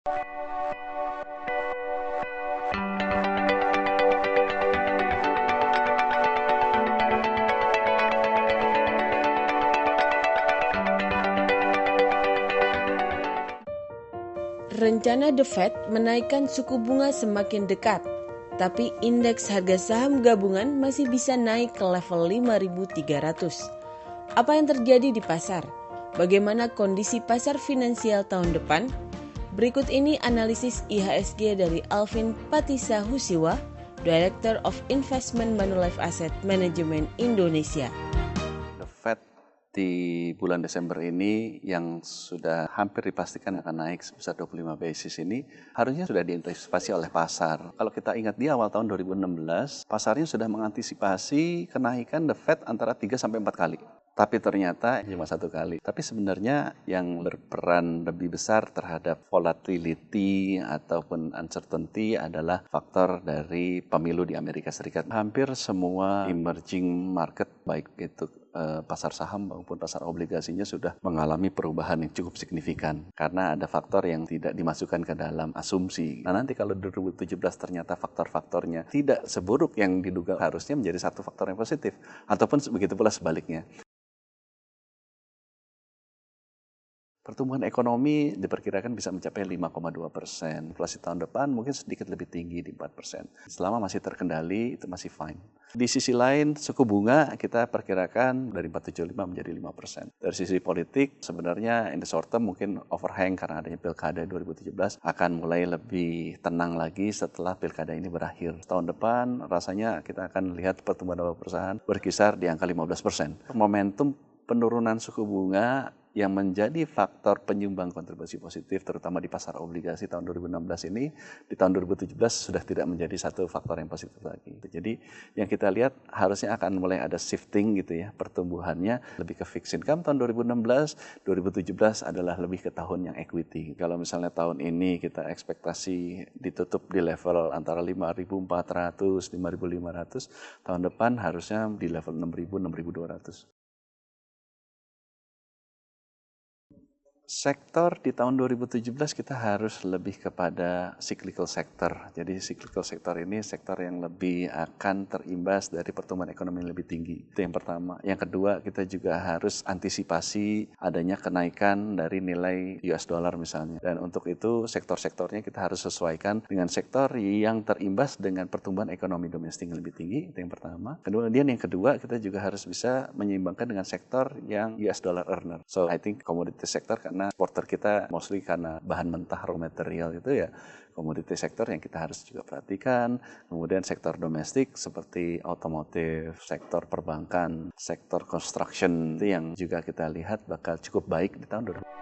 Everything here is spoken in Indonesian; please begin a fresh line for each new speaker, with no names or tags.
Rencana The Fed menaikkan suku bunga semakin dekat, tapi indeks harga saham gabungan masih bisa naik ke level 5.300. Apa yang terjadi di pasar? Bagaimana kondisi pasar finansial tahun depan? Berikut ini analisis IHSG dari Alvin Patisa Husiwa, Director of Investment Manulife Asset Management Indonesia.
The Fed di bulan Desember ini yang sudah hampir dipastikan akan naik sebesar 25 basis ini harusnya sudah diantisipasi oleh pasar. Kalau kita ingat di awal tahun 2016, pasarnya sudah mengantisipasi kenaikan The Fed antara 3-4 kali. Tapi ternyata cuma 1 kali. Tapi sebenarnya yang berperan lebih besar terhadap volatility ataupun uncertainty adalah faktor dari pemilu di Amerika Serikat. Hampir semua emerging market, baik itu pasar saham maupun pasar obligasinya sudah mengalami perubahan yang cukup signifikan. Karena ada faktor yang tidak dimasukkan ke dalam asumsi. Nah nanti kalau 2017 ternyata faktor-faktornya tidak seburuk yang diduga, harusnya menjadi satu faktor yang positif. Ataupun begitu pula sebaliknya. Pertumbuhan ekonomi diperkirakan bisa mencapai 5,2%. Inflasi tahun depan mungkin sedikit lebih tinggi di 4%. Selama masih terkendali, itu masih fine. Di sisi lain, suku bunga kita perkirakan dari 4,75 menjadi 5%. Dari sisi politik, sebenarnya in the short term mungkin overhang karena adanya pilkada 2017 akan mulai lebih tenang lagi setelah pilkada ini berakhir. Tahun depan rasanya kita akan lihat pertumbuhan perusahaan berkisar di angka 15%. Momentum penurunan suku bunga yang menjadi faktor penyumbang kontribusi positif terutama di pasar obligasi tahun 2016 ini di tahun 2017 sudah tidak menjadi satu faktor yang positif lagi. Jadi yang kita lihat harusnya akan mulai ada shifting gitu ya, pertumbuhannya lebih ke fixed income tahun 2016, 2017 adalah lebih ke tahun yang equity. Kalau misalnya tahun ini kita ekspektasi ditutup di level antara 5.400, 5.500, tahun depan harusnya di level 6.000, 6.200. Sektor di tahun 2017 kita harus lebih kepada cyclical sector. Jadi cyclical sector ini sektor yang lebih akan terimbas dari pertumbuhan ekonomi yang lebih tinggi. Itu yang pertama. Yang kedua, kita juga harus antisipasi adanya kenaikan dari nilai US dollar misalnya. Dan untuk itu sektor-sektornya kita harus sesuaikan dengan sektor yang terimbas dengan pertumbuhan ekonomi domestik yang lebih tinggi. Itu yang pertama. Kemudian yang kedua, kita juga harus bisa menyeimbangkan dengan sektor yang US dollar earner. So I think commodity sector karena eksporter kita mostly karena bahan mentah raw material itu ya komoditi sektor yang kita harus juga perhatikan. Kemudian sektor domestik seperti otomotif, sektor perbankan, sektor construction itu yang juga kita lihat bakal cukup baik di tahun 2020.